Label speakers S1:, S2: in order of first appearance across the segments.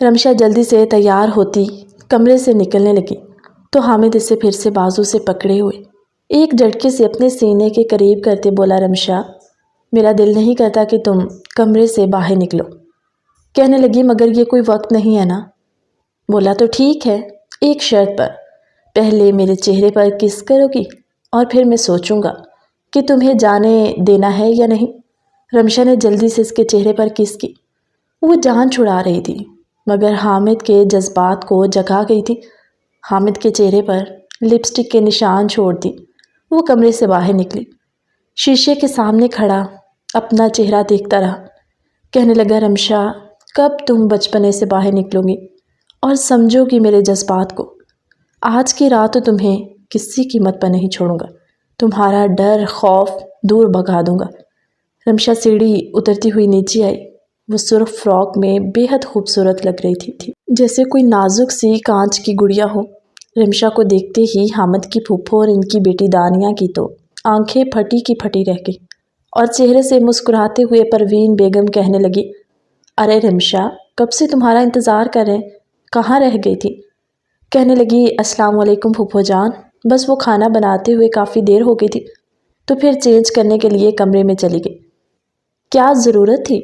S1: رمشا جلدی سے تیار ہوتی کمرے سے نکلنے لگی تو حامد اسے پھر سے بازو سے پکڑے ہوئے ایک جھٹکے سے اپنے سینے کے قریب کرتے بولا، رمشا میرا دل نہیں کرتا کہ تم کمرے سے باہر نکلو۔ کہنے لگی، مگر یہ کوئی وقت نہیں ہے نا۔ بولا، تو ٹھیک ہے، ایک شرط پر، پہلے میرے چہرے پر کس کرو گی اور پھر میں سوچوں گا کہ تمہیں جانے دینا ہے یا نہیں۔ رمشا نے جلدی سے اس کے چہرے پر کس کی۔ وہ جان چھڑا رہی تھی مگر حامد کے جذبات کو جگا گئی تھی۔ حامد کے چہرے پر لپسٹک کے نشان چھوڑ دی وہ کمرے سے باہر نکلی، شیشے کے سامنے کھڑا اپنا چہرہ دیکھتا رہا۔ کہنے لگا، رمشا کب تم بچپنے سے باہر نکلو گی اور سمجھو گی میرے جذبات کو؟ آج کی رات تمہیں کسی قیمت پر نہیں چھوڑوں گا، تمہارا ڈر خوف دور بھگا دوں گا۔ رمشا سیڑھی اترتی ہوئی نیچے آئی۔ وہ سرخ فراک میں بے حد خوبصورت لگ رہی تھی، جیسے کوئی نازک سی کانچ کی گڑیا ہو۔ رمشا کو دیکھتے ہی حامد کی پھوپھو اور ان کی بیٹی دانیہ کی تو آنکھیں پھٹی کی پھٹی رہ گئی اور چہرے سے مسکراتے ہوئے پروین بیگم کہنے لگی، ارے رمشا کب سے تمہارا انتظار کر رہے ہیں، کہاں رہ گئی تھی؟ کہنے لگی، السلام علیکم پھوپھو جان، بس وہ کھانا بناتے ہوئے کافی دیر ہو گئی تھی تو پھر چینج کرنے کے لیے کمرے میں چلی گئی۔ کیا ضرورت تھی؟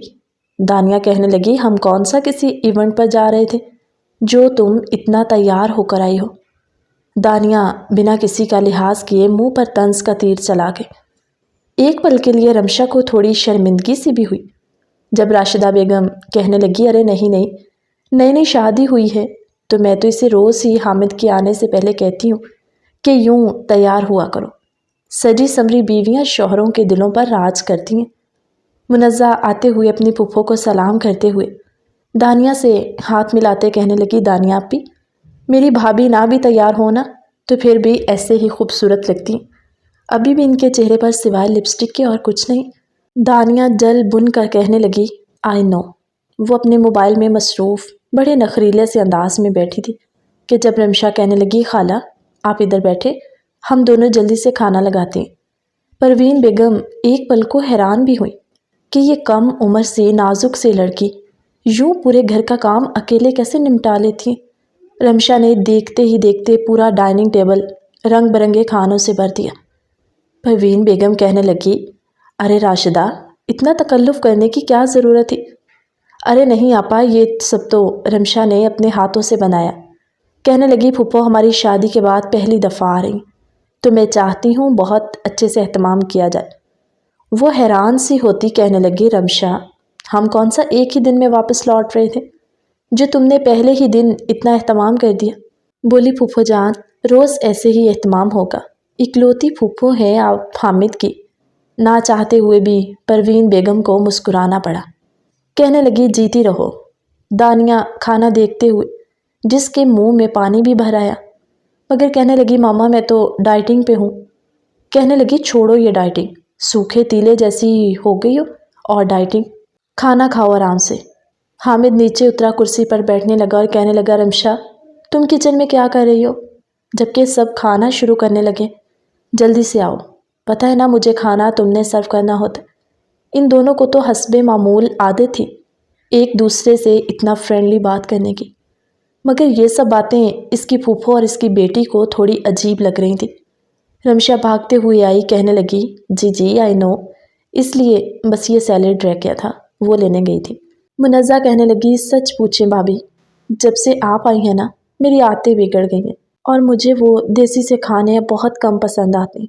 S1: دانیہ کہنے لگی، ہم کون سا کسی ایونٹ پر جا رہے تھے جو تم اتنا تیار ہو کر آئی ہو؟ دانیہ بنا کسی کا لحاظ کیے منہ پر طنز کا تیر چلا گئی۔ ایک پل کے لیے رمشا کو تھوڑی شرمندگی سی بھی ہوئی جب راشدہ بیگم کہنے لگی، ارے نہیں نئی نئی شادی ہوئی ہے تو میں تو اسے روز ہی حامد کے آنے سے پہلے کہتی ہوں کہ یوں تیار ہوا کرو۔ سجی سمری بیویاں شوہروں کے دلوں پر راج کرتی ہیں۔ منزہ آتے ہوئے اپنی پھوپھو کو سلام کرتے ہوئے دانیہ سے ہاتھ ملاتے کہنے لگی، دانیہ اپی، میری بھابھی نہ بھی تیار ہونا تو پھر بھی ایسے ہی خوبصورت لگتی ہیں۔ ابھی بھی ان کے چہرے پر سوائے لپسٹک کے اور کچھ نہیں۔ دانیہ جل بن کر کہنے لگی، آئی نو۔ وہ اپنے موبائل میں مصروف بڑے نخریلے سے انداز میں بیٹھی تھی کہ جب رمشا کہنے لگی، خالہ آپ ادھر بیٹھے، ہم دونوں جلدی سے کھانا لگاتے ہیں۔ پروین بیگم ایک پل کو حیران بھی ہوئی کہ یہ کم عمر سے نازک سے لڑکی یوں پورے گھر کا کام اکیلے کیسے نمٹا لیتی ہیں۔ رمشا نے دیکھتے ہی دیکھتے پورا ڈائننگ ٹیبل رنگ برنگے کھانوں سے بھر دیا۔ پروین بیگم کہنے لگی، ارے راشدہ اتنا تکلف کرنے کی کیا ضرورت تھی؟ ارے نہیں آپا، یہ سب تو رمشا نے اپنے ہاتھوں سے بنایا۔ کہنے لگی، پھوپھو ہماری شادی کے بعد پہلی دفعہ آ رہی تو میں چاہتی ہوں بہت اچھے سے اہتمام کیا جائے۔ وہ حیران سی ہوتی کہنے لگی، رمشا ہم کون سا ایک ہی دن میں واپس لوٹ رہے تھے جو تم نے پہلے ہی دن اتنا اہتمام کر دیا؟ بولی، پھوپھو جان روز ایسے ہی اہتمام ہوگا، اکلوتی پھوپھو ہے آپ حامد کی۔ نہ چاہتے ہوئے بھی پروین بیگم کو مسکرانا پڑا۔ کہنے لگی، جیتی رہو۔ دانیہ کھانا دیکھتے ہوئے جس کے منہ میں پانی بھی بھر آیا مگر کہنے لگی، ماما میں تو ڈائٹنگ پہ ہوں۔ کہنے لگی، چھوڑو یہ ڈائٹنگ، سوکھے تیلے جیسی ہو گئی ہو اور ڈائٹنگ، کھانا کھاؤ آرام سے۔ حامد نیچے اترا کرسی پر بیٹھنے لگا اور کہنے لگا، رمشا تم کچن میں کیا کر رہی ہو جبکہ سب کھانا شروع کرنے لگے؟ جلدی سے آؤ، پتہ ہے نا مجھے کھانا تم نے سرو کرنا ہوتا۔ ان دونوں کو تو حسب معمول عادت تھی ایک دوسرے سے اتنا فرینڈلی بات کرنے کی، مگر یہ سب باتیں اس کی پھوپھو اور اس کی بیٹی کو تھوڑی عجیب لگ رہی تھیں۔ رمشا بھاگتے ہوئے آئی، کہنے لگی، جی آئی نو، اس لیے بس یہ سیلیڈ رہ گیا تھا وہ لینے گئی تھی۔ منزہ کہنے لگی، سچ پوچھیں بھابھی، جب سے آپ آئی ہیں نا میری عادتیں بگڑ گئی ہیں اور مجھے وہ دیسی سے کھانے بہت کم پسند آتے ہیں۔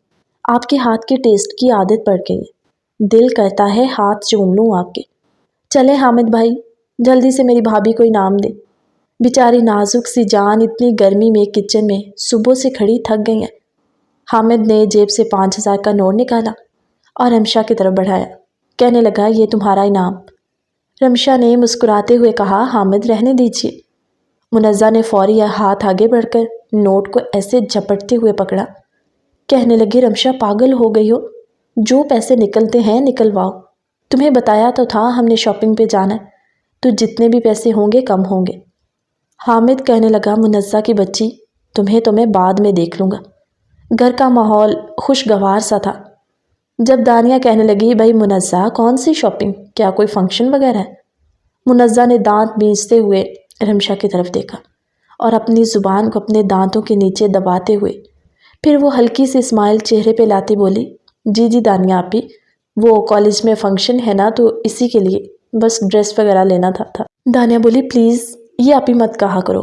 S1: آپ کے ہاتھ کے ٹیسٹ کی عادت پڑ گئی ہے، دل کرتا ہے ہاتھ چوم لوں آپ کے۔ چلے حامد بھائی جلدی سے میری بھابھی کو انعام دے، بیچاری نازک سی جان اتنی گرمی میں کچن میں صبح سے کھڑی تھک گئی ہیں۔ حامد نے جیب سے 5000 کا نوٹ نکالا اور رمشا کی طرف بڑھایا، کہنے لگا، یہ تمہارا انعام۔ رمشا نے مسکراتے ہوئے کہا، حامد رہنے دیجیے۔ منزہ نے فوری ہاتھ آگے بڑھ کر نوٹ کو ایسے جھپٹتے ہوئے پکڑا۔ کہنے لگی، رمشا پاگل ہو گئی ہو، جو پیسے نکلتے ہیں نکلواؤ، تمہیں بتایا تو تھا ہم نے شاپنگ پہ جانا ہے تو جتنے بھی پیسے ہوں گے کم ہوں گے۔ حامد کہنے لگا، منزہ کی بچی تمہیں تو میں بعد میں دیکھ لوں گا۔ گھر کا ماحول خوشگوار سا تھا جب دانیہ کہنے لگی، بھائی منزہ کون سی شاپنگ، کیا کوئی فنکشن وغیرہ ہے؟ منزہ نے دانت بھینچتے ہوئے رمشا کی طرف دیکھا اور اپنی زبان کو اپنے دانتوں کے نیچے دباتے ہوئے پھر وہ ہلکی سی اسمائل چہرے پہ لاتی بولی، جی دانیہ آپی، وہ کالج میں فنکشن ہے نا تو اسی کے لیے بس ڈریس وغیرہ لینا تھا۔ دانیہ بولی، پلیز یہ آپی مت کہا کرو۔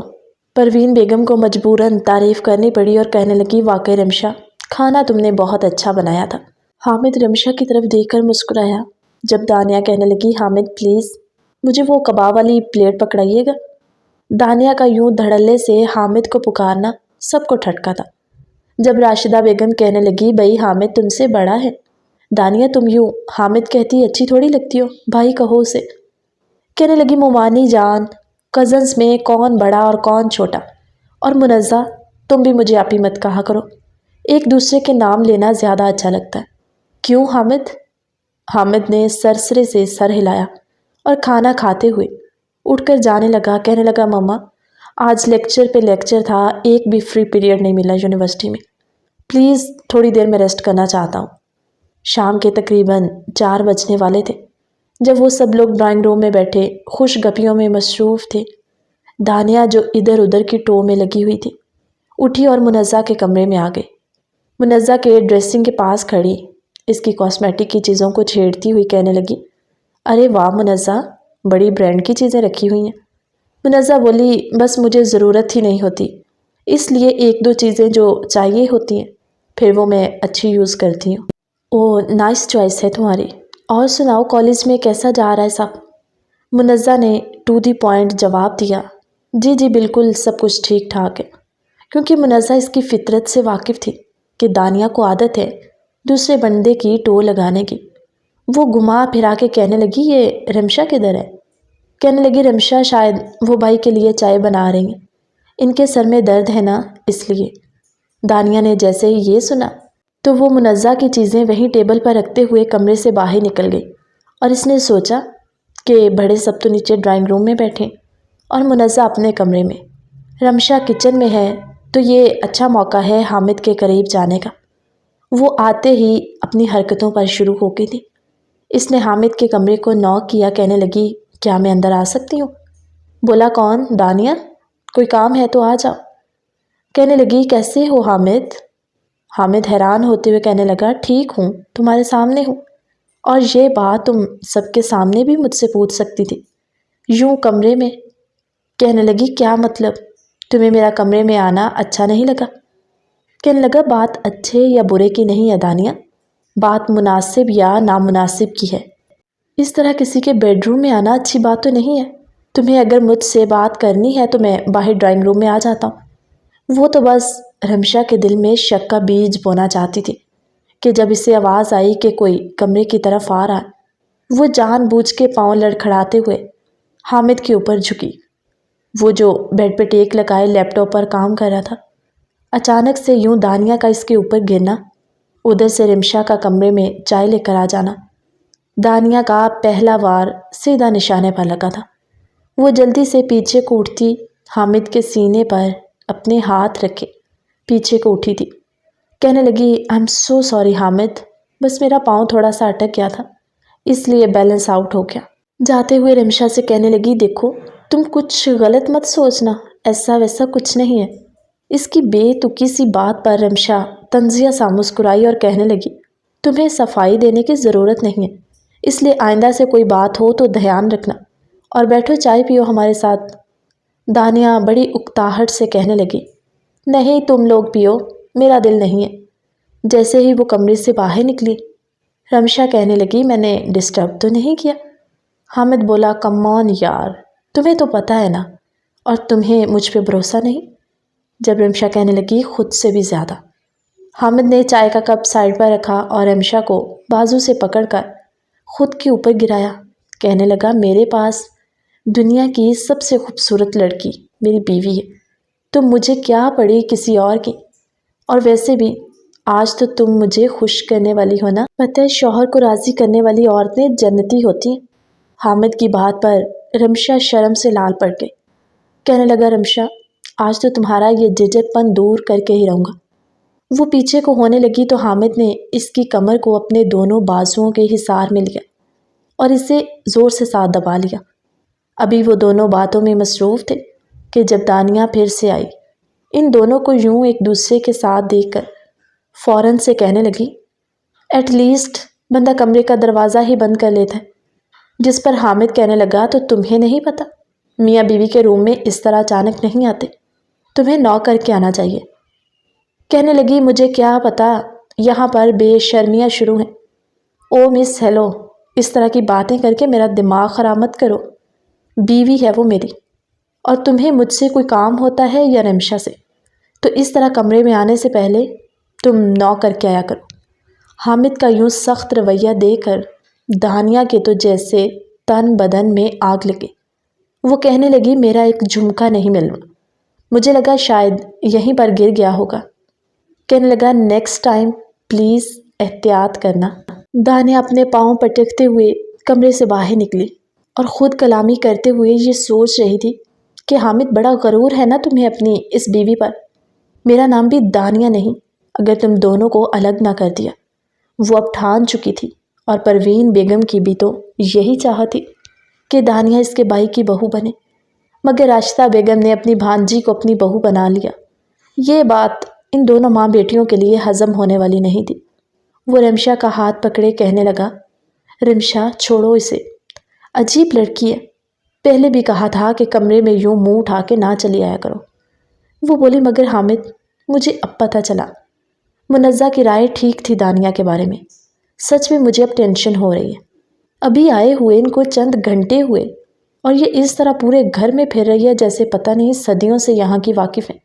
S1: پروین بیگم کو مجبوراً تعریف کرنی پڑی اور کہنے لگی، واقعی رمشا، کھانا تم نے بہت اچھا بنایا تھا۔ حامد رمشا کی طرف دیکھ کر مسکرایا جب دانیہ کہنے لگی، حامد پلیز مجھے وہ کباب والی پلیٹ پکڑائیے گا۔ دانیہ کا یوں دھڑلے سے حامد کو پکارنا سب کو ٹھٹکا تھا۔ جب راشدہ بیگم کہنے لگی، بھائی حامد تم سے بڑا ہے، دانیہ تم یوں حامد کہتی اچھی تھوڑی لگتی ہو، بھائی کہو اسے۔ کہنے لگی، مومانی جان، کزنز میں کون بڑا اور کون چھوٹا، اور منزہ تم بھی مجھے آپی مت کہا کرو، ایک دوسرے کے نام لینا زیادہ اچھا لگتا ہے۔ کیوں حامد؟ حامد نے سرسرے سے سر ہلایا اور کھانا کھاتے ہوئے اٹھ کر جانے لگا۔ کہنے لگا، مما آج لیکچر پہ لیکچر تھا، ایک بھی فری پیریڈ نہیں ملا یونیورسٹی میں، پلیز تھوڑی دیر میں ریسٹ کرنا چاہتا ہوں۔ شام کے تقریباً 4 بجنے والے تھے جب وہ سب لوگ ڈرائنگ روم میں بیٹھے خوش گپیوں میں مصروف تھے۔ دانیہ جو ادھر ادھر کی ٹو میں لگی ہوئی تھی اٹھی اور منزہ کے کمرے میں آ گئی۔ منزہ کے ڈریسنگ کے پاس کھڑی اس کی کاسمیٹک کی چیزوں کو چھیڑتی ہوئی کہنے لگی، ارے واہ منزہ، بڑی برانڈ کی چیزیں رکھی ہوئی ہیں۔ منزہ بولی، بس مجھے ضرورت ہی نہیں ہوتی، اس لیے 1-2 چیزیں جو چاہیے ہوتی ہیں پھر وہ میں اچھی یوز کرتی ہوں۔ اوہ نائس چوائس ہے تمہاری، اور سناؤ کالج میں کیسا جا رہا ہے سب؟ منزہ نے ٹو دی پوائنٹ جواب دیا، جی بالکل سب کچھ ٹھیک ٹھاک ہے، کیونکہ منزہ اس کی فطرت سے واقف تھی کہ دانیہ کو عادت ہے دوسرے بندے کی ٹو لگانے کی۔ وہ گھما پھرا کے کہنے لگی، یہ رمشا کدھر ہے؟ کہنے لگی، رمشا شاید وہ بھائی کے لیے چائے بنا رہی ہیں، ان کے سر میں درد ہے نا اس لیے۔ دانیہ نے جیسے ہی یہ سنا تو وہ منزہ کی چیزیں وہیں ٹیبل پر رکھتے ہوئے کمرے سے باہر نکل گئی، اور اس نے سوچا کہ بڑے سب تو نیچے ڈرائنگ روم میں بیٹھے اور منزہ اپنے کمرے میں، رمشا کچن میں ہے تو یہ اچھا موقع ہے حامد کے قریب جانے کا۔ وہ آتے ہی اپنی حرکتوں پر شروع ہو گئی تھی۔ اس نے حامد کے کمرے کو نوک کیا، کہنے لگی، کیا میں اندر آ سکتی ہوں؟ بولا، کون؟ دانیہ، کوئی کام ہے تو آ جاؤ۔ کہنے لگی، کیسے ہو حامد؟ حامد حیران ہوتے ہوئے کہنے لگا، ٹھیک ہوں، تمہارے سامنے ہوں، اور یہ بات تم سب کے سامنے بھی مجھ سے پوچھ سکتی تھی، یوں کمرے میں۔ کہنے لگی، کیا مطلب؟ تمہیں میرا کمرے میں آنا اچھا نہیں لگا؟ کہنے لگا، بات اچھے یا برے کی نہیں ہے دانیہ، بات مناسب یا نامناسب کی ہے۔ اس طرح کسی کے بیڈ روم میں آنا اچھی بات تو نہیں ہے۔ تمہیں اگر مجھ سے بات کرنی ہے تو میں باہر ڈرائنگ روم میں آ جاتا ہوں۔ وہ تو بس رمشا کے دل میں شک کا بیج بونا چاہتی تھی کہ جب اسے آواز آئی کہ کوئی کمرے کی طرف آ رہا ہے، وہ جان بوجھ کے پاؤں لڑکھڑاتے ہوئے حامد کے اوپر جھکی، وہ جو بیڈ پہ ٹیک لگائے لیپ ٹاپ پر کام کر رہا تھا۔ اچانک سے یوں دانیہ کا اس کے اوپر گرنا، ادھر سے رمشا کا کمرے میں چائے لے کر آ جانا، دانیہ کا پہلا وار سیدھا نشانے پر لگا تھا۔ وہ جلدی سے پیچھے کو اٹھتی حامد کے سینے پر اپنے ہاتھ رکھے پیچھے کو اٹھی تھی۔ کہنے لگی، I am so sorry Hamid, بس میرا پاؤں تھوڑا سا اٹک گیا تھا اس لیے بیلنس آؤٹ ہو گیا۔ جاتے ہوئے رمشا سے کہنے لگی، دیکھو تم کچھ غلط مت سوچنا، ایسا ویسا کچھ نہیں ہے۔ اس کی بے تکی سی بات پر رمشا تنزیہ سا مسکرائی اور کہنے لگی، تمہیں صفائی دینے کی ضرورت نہیں ہے، اس لیے آئندہ سے کوئی بات ہو تو دھیان رکھنا، اور بیٹھو چائے پیو ہمارے ساتھ۔ دانیہ بڑی اکتاہٹ سے کہنے لگی، نہیں تم لوگ پیو، میرا دل نہیں ہے۔ جیسے ہی وہ کمرے سے باہر نکلی، رمشا کہنے لگی، میں نے ڈسٹرب تو نہیں کیا؟ حامد بولا، کم آن یار، تمہیں تو پتہ ہے نا، اور تمہیں مجھ پہ بھروسہ نہیں؟ جب رمشا کہنے لگی، خود سے بھی زیادہ۔ حامد نے چائے کا کپ سائڈ پر رکھا اور رمشا کو بازو سے پکڑ کر خود کے اوپر گرایا، کہنے لگا، میرے پاس دنیا کی سب سے خوبصورت لڑکی میری بیوی ہے، تو مجھے کیا پڑی کسی اور کی، اور ویسے بھی آج تو تم مجھے خوش کرنے والی ہو نا، پتہ ہے شوہر کو راضی کرنے والی عورتیں جنتی ہوتی ہیں۔ حامد کی بات پر رمشا شرم سے لال پڑ گئی، کہنے لگا، رمشا آج تو تمہارا یہ جھجک پن دور کر کے ہی رہوں گا۔ وہ پیچھے کو ہونے لگی تو حامد نے اس کی کمر کو اپنے دونوں بازوؤں کے حصار میں لیا اور اسے زور سے ساتھ دبا لیا۔ ابھی وہ دونوں باتوں میں مصروف تھے کہ جب دانیہ پھر سے آئی ان دونوں کو یوں ایک دوسرے کے ساتھ دیکھ کر فوراً سے کہنے لگی، ایٹ لیسٹ بندہ کمرے کا دروازہ ہی بند کر لیتا ہے۔ جس پر حامد کہنے لگا، تو تمہیں نہیں پتہ میاں بیوی کے روم میں اس طرح اچانک نہیں آتے، تمہیں ناک کر کے آنا چاہیے۔ کہنے لگی، مجھے کیا پتہ یہاں پر بے شرمیاں شروع ہیں۔ او مس ہیلو، اس طرح کی باتیں کر کے میرا دماغ خراب مت کرو، بیوی ہے وہ میری، اور تمہیں مجھ سے کوئی کام ہوتا ہے یا رمشا سے، تو اس طرح کمرے میں آنے سے پہلے تم ناک کر کے آیا کرو۔ حامد کا یوں سخت رویہ دیکھ کر دانیہ کے تو جیسے تن بدن میں آگ لگے۔ وہ کہنے لگی، میرا ایک جھمکا نہیں ملنا، مجھے لگا شاید یہیں پر گر گیا ہوگا۔ کہنے لگا، نیکسٹ ٹائم پلیز احتیاط کرنا۔ دانیہ اپنے پاؤں پٹکتے ہوئے کمرے سے باہر نکلی اور خود کلامی کرتے ہوئے یہ سوچ رہی تھی کہ حامد بڑا غرور ہے نا تمہیں اپنی اس بیوی پر۔ میرا نام بھی دانیہ نہیں اگر تم دونوں کو الگ نہ کر دیا۔ وہ اب ٹھان چکی تھی، اور پروین بیگم کی بھی تو یہی چاہت تھی کہ دانیہ اس کے بھائی کی بہو بنے، مگر راشدہ بیگم نے اپنی بھانجی کو اپنی بہو بنا لیا۔ یہ بات ان دونوں ماں بیٹیوں کے لیے ہضم ہونے والی نہیں تھی۔ وہ رمشا کا ہاتھ پکڑے کہنے لگا، رمشا چھوڑو اسے، عجیب لڑکی ہے، پہلے بھی کہا تھا کہ کمرے میں یوں منہ اٹھا کے نہ چلی آیا کرو۔ وہ بولی، مگر حامد مجھے اب پتہ چلا منزہ کی رائے ٹھیک تھی دانیہ کے بارے میں، سچ میں مجھے اب ٹینشن ہو رہی ہے۔ ابھی آئے ہوئے ان کو چند گھنٹے ہوئے اور یہ اس طرح پورے گھر میں پھر رہی ہے جیسے پتہ نہیں صدیوں سے یہاں کی واقف ہے،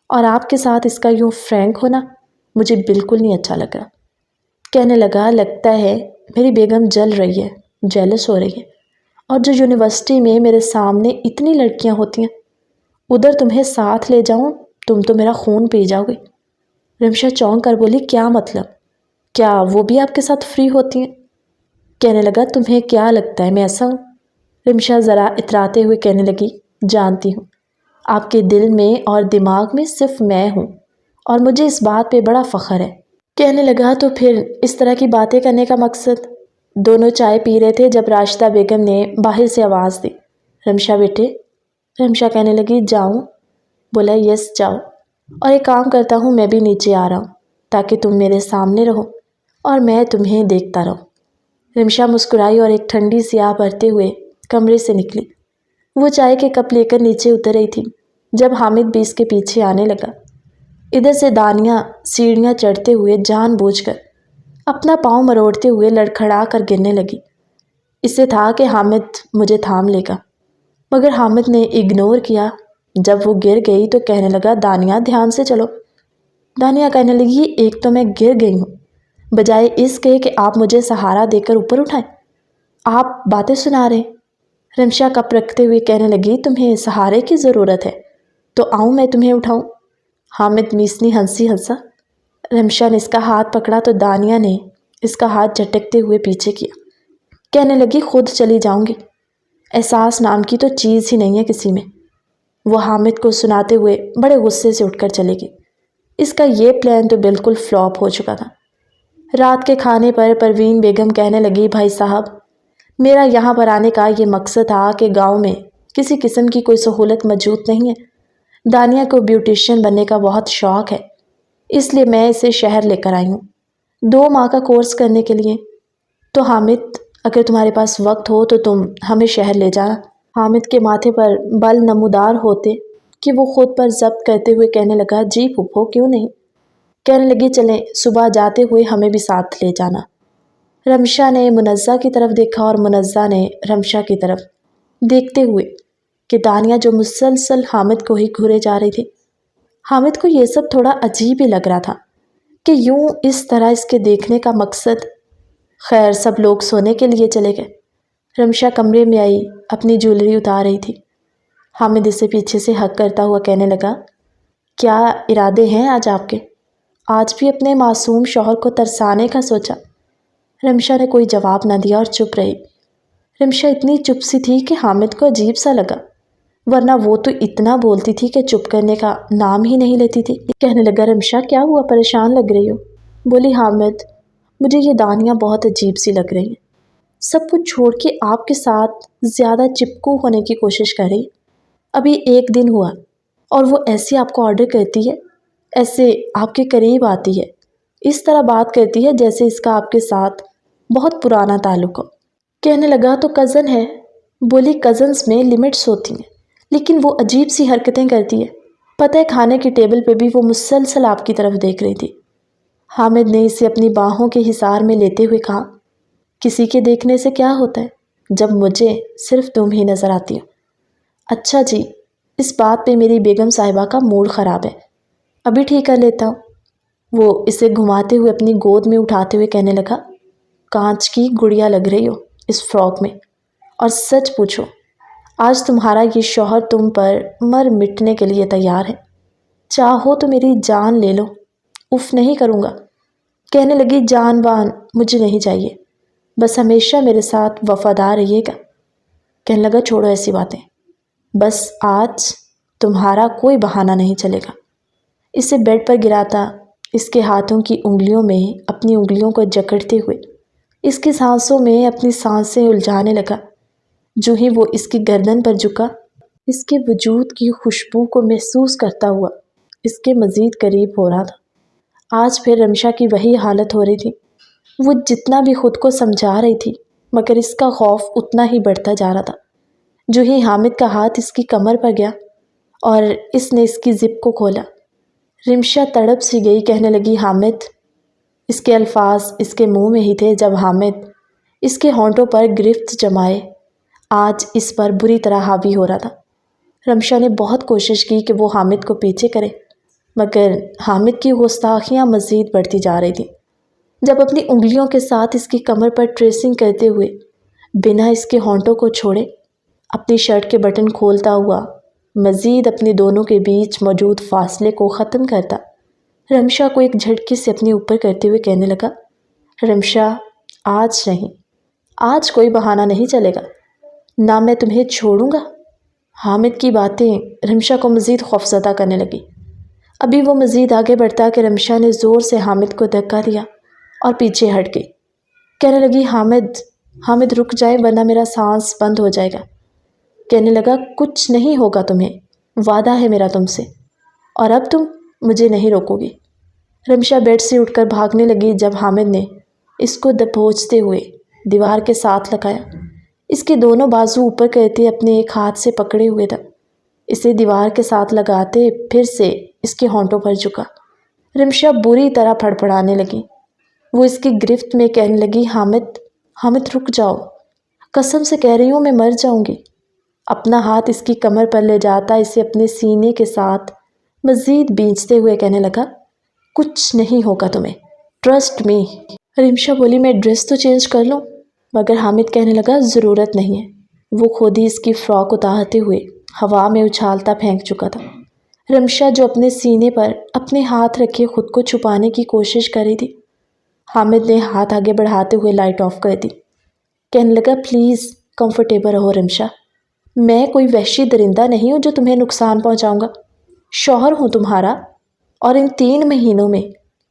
S1: اور آپ کے ساتھ اس کا یوں فرینک ہونا مجھے بالکل نہیں اچھا لگ رہا۔ کہنے لگا، لگتا ہے میری بیگم جل رہی ہے، جیلس ہو رہی ہے، اور جو یونیورسٹی میں میرے سامنے اتنی لڑکیاں ہوتی ہیں، ادھر تمہیں ساتھ لے جاؤں تم تو میرا خون پی جاؤ گے۔ رمشا چونک کر بولی، کیا مطلب؟ کیا وہ بھی آپ کے ساتھ فری ہوتی ہیں؟ کہنے لگا، تمہیں کیا لگتا ہے میں ایسا ہوں؟ رمشا ذرا اتراتے ہوئے کہنے لگی، جانتی ہوں آپ کے دل میں اور دماغ میں صرف میں ہوں، اور مجھے اس بات پہ بڑا فخر ہے۔ کہنے لگا، تو پھر اس طرح کی باتیں کرنے کا مقصد؟ دونوں چائے پی رہے تھے جب راشدہ بیگم نے باہر سے آواز دی، رمشا بیٹے۔ رمشا کہنے لگی، جاؤں؟ بولا، یس جاؤ، اور ایک کام کرتا ہوں، میں بھی نیچے آ رہا ہوں تاکہ تم میرے سامنے رہو اور میں تمہیں دیکھتا رہوں۔ رمشا مسکرائی اور ایک ٹھنڈی سیاہ بھرتے ہوئے کمرے سے نکلی۔ وہ چائے کے کپ لے کر نیچے اتر رہی تھی جب حامد بھی اس کے پیچھے آنے لگا۔ ادھر سے دانیہ سیڑھیاں چڑھتے ہوئے جان بوجھ کر اپنا پاؤں مروڑتے ہوئے لڑکھڑا کر گرنے لگی۔ اسے تھا کہ حامد مجھے تھام لے گا، مگر حامد نے اگنور کیا۔ جب وہ گر گئی تو کہنے لگا، دانیہ دھیان سے چلو۔ دانیہ کہنے لگی، ایک تو میں گر گئی ہوں، بجائے اس کے کہ آپ مجھے سہارا دے کر اوپر اٹھائیں، آپ باتیں سنا رہے۔ رمشا کپ رکھتے ہوئے کہنے لگی، تمہیں سہارے کی ضرورت ہے تو آؤں میں تمہیں اٹھاؤں؟ حامد میسنی ہنسی ہنسا۔ رمشا نے اس کا ہاتھ پکڑا تو دانیہ نے اس کا ہاتھ جھٹکتے ہوئے پیچھے کیا۔ کہنے لگی، خود چلی جاؤں گی، احساس نام کی تو چیز ہی نہیں ہے کسی میں۔ وہ حامد کو سناتے ہوئے بڑے غصے سے اٹھ کر چلے گئی۔ اس کا یہ پلان تو بالکل فلاپ ہو چکا تھا۔ رات کے کھانے پر پروین بیگم کہنے لگی، بھائی صاحب، میرا یہاں پر آنے کا یہ مقصد تھا کہ گاؤں میں کسی قسم کی کوئی سہولت موجود نہیں ہے۔ دانیہ کو بیوٹیشین بننے کا بہت شوق ہے، اس لیے میں اسے شہر لے کر آئی ہوں 2 ماہ کا کورس کرنے کے لیے۔ تو حامد، اگر تمہارے پاس وقت ہو تو تم ہمیں شہر لے جانا۔ حامد کے ماتھے پر بل نمودار ہوتے کہ وہ خود پر ضبط کرتے ہوئے کہنے لگا، جی پھپھو، کیوں نہیں؟ کہنے لگی، چلیں صبح جاتے ہوئے ہمیں بھی ساتھ لے جانا۔ رمشا نے منزہ کی طرف دیکھا اور منزہ نے رمشا کی طرف دیکھتے ہوئے کہ دانیہ جو مسلسل حامد کو ہی گھورے جا رہی تھی۔ حامد کو یہ سب تھوڑا عجیب ہی لگ رہا تھا کہ یوں اس طرح اس کے دیکھنے کا مقصد۔ خیر، سب لوگ سونے کے لیے چلے گئے۔ رمشا کمرے میں آئی، اپنی جویلری اتار رہی تھی۔ حامد اسے پیچھے سے ہگ کرتا ہوا کہنے لگا، کیا ارادے ہیں آج آپ کے؟ آج بھی اپنے معصوم شوہر کو ترسانے کا سوچا؟ رمشا نے کوئی جواب نہ دیا اور چپ رہی۔ رمشا اتنی چپ سی تھی کہ حامد کو عجیب سا لگا، ورنہ وہ تو اتنا بولتی تھی کہ چپ کرنے کا نام ہی نہیں لیتی تھی۔ کہنے لگا، رمشا کیا ہوا، پریشان لگ رہی ہو؟ بولی، حامد، مجھے یہ دانیہ بہت عجیب سی لگ رہی ہے، سب کچھ چھوڑ کے آپ کے ساتھ زیادہ چپکو ہونے کی کوشش کر رہی ہے۔ ابھی ایک دن ہوا اور وہ ایسے آپ کو آرڈر کرتی ہے، ایسے آپ کے قریب آتی ہے، اس طرح بات کرتی ہے جیسے اس کا آپ کے ساتھ بہت پرانا تعلق ہو۔ کہنے لگا تو کزن ہے۔ بولی کزنس میں لمٹس ہوتی ہیں، لیکن وہ عجیب سی حرکتیں کرتی ہے۔ پتہ ہے کھانے کی ٹیبل پہ بھی وہ مسلسل آپ کی طرف دیکھ رہی تھی۔ حامد نے اسے اپنی باہوں کے حصار میں لیتے ہوئے کہا، کسی کے دیکھنے سے کیا ہوتا ہے جب مجھے صرف تم ہی نظر آتی ہو۔ اچھا جی، اس بات پہ میری بیگم صاحبہ کا موڈ خراب ہے، ابھی ٹھیک کر لیتا ہوں۔ وہ اسے گھماتے ہوئے اپنی گود میں اٹھاتے ہوئے کہنے لگا، کانچ کی گڑیا لگ رہی ہو اس فراک میں، اور سچ پوچھو آج تمہارا یہ شوہر تم پر مر مٹنے کے لیے تیار ہے، چاہو تو میری جان لے لو، اف نہیں کروں گا۔ کہنے لگی، جان وان مجھے نہیں چاہیے، بس ہمیشہ میرے ساتھ وفادار رہیے گا۔ کہنے لگا، چھوڑو ایسی باتیں، بس آج تمہارا کوئی بہانہ نہیں چلے گا۔ اسے بیڈ پر گراتا، اس کے ہاتھوں کی انگلیوں میں اپنی انگلیوں کو جکڑتے ہوئے اس کی سانسوں میں اپنی سانسیں الجھانے لگا۔ جو ہی وہ اس کی گردن پر جھکا، اس کے وجود کی خوشبو کو محسوس کرتا ہوا اس کے مزید قریب ہو رہا تھا۔ آج پھر رمشا کی وہی حالت ہو رہی تھی۔ وہ جتنا بھی خود کو سمجھا رہی تھی، مگر اس کا خوف اتنا ہی بڑھتا جا رہا تھا۔ جو ہی حامد کا ہاتھ اس کی کمر پر گیا اور اس نے اس کی زپ کو کھولا، رمشا تڑپ سی گئی۔ کہنے لگی، حامد۔ اس کے الفاظ اس کے منہ میں ہی تھے جب حامد اس کے ہونٹوں پر گرفت جمائے آج اس پر بری طرح حاوی ہو رہا تھا۔ رمشا نے بہت کوشش کی کہ وہ حامد کو پیچھے کرے، مگر حامد کی گستاخیاں مزید بڑھتی جا رہی تھیں۔ جب اپنی انگلیوں کے ساتھ اس کی کمر پر ٹریسنگ کرتے ہوئے بنا اس کے ہونٹوں کو چھوڑے اپنی شرٹ کے بٹن کھولتا ہوا مزید اپنے دونوں کے بیچ موجود فاصلے کو ختم کرتا، رمشا کو ایک جھٹکے سے اپنے اوپر کرتے ہوئے کہنے لگا، رمشا، آج نہیں، آج کوئی بہانہ نہیں چلے گا، نہ میں تمہیں چھوڑوں گا۔ حامد کی باتیں رمشا کو مزید خوفزدہ کرنے لگی۔ ابھی وہ مزید آگے بڑھتا کہ رمشا نے زور سے حامد کو دھکا دیا اور پیچھے ہٹ گئی۔ کہنے لگی، حامد رک جائے ورنہ میرا سانس بند ہو جائے گا۔ کہنے لگا، کچھ نہیں ہوگا تمہیں، وعدہ ہے میرا تم سے، اور اب تم مجھے نہیں روکو گی۔ رمشا بیڈ سے اٹھ کر بھاگنے لگی جب حامد نے اس کو دبوچتے ہوئے دیوار کے ساتھ لگایا۔ اس کے دونوں بازو اوپر کرتے اپنے ایک ہاتھ سے پکڑے ہوئے تھا۔ اسے دیوار کے ساتھ لگاتے پھر سے اس کے ہونٹوں پر جھکا۔ رمشا بری طرح پھڑپڑانے لگی۔ وہ اس کی گرفت میں کہنے لگی، حامد رک جاؤ، قسم سے کہہ رہی ہوں میں مر جاؤں گی۔ اپنا ہاتھ اس کی کمر پر لے جاتا اسے اپنے سینے کے ساتھ مزید بھینچتے ہوئے کہنے لگا، کچھ نہیں ہوگا تمہیں، ٹرسٹ می۔ رمشا بولی، میں ڈریس تو چینج کر لوں، مگر حامد کہنے لگا، ضرورت نہیں ہے۔ وہ خود ہی اس کی فراک اتارتے ہوئے ہوا میں اچھالتا پھینک چکا تھا۔ رمشا جو اپنے سینے پر اپنے ہاتھ رکھے خود کو چھپانے کی کوشش کر رہی تھی، حامد نے ہاتھ آگے بڑھاتے ہوئے لائٹ آف کر دی۔ کہنے لگا، پلیز کمفرٹیبل رہو رمشا، میں کوئی وحشی درندہ نہیں ہوں جو تمہیں نقصان پہنچاؤں گا۔ شوہر ہوں تمہارا، اور ان 3 مہینوں میں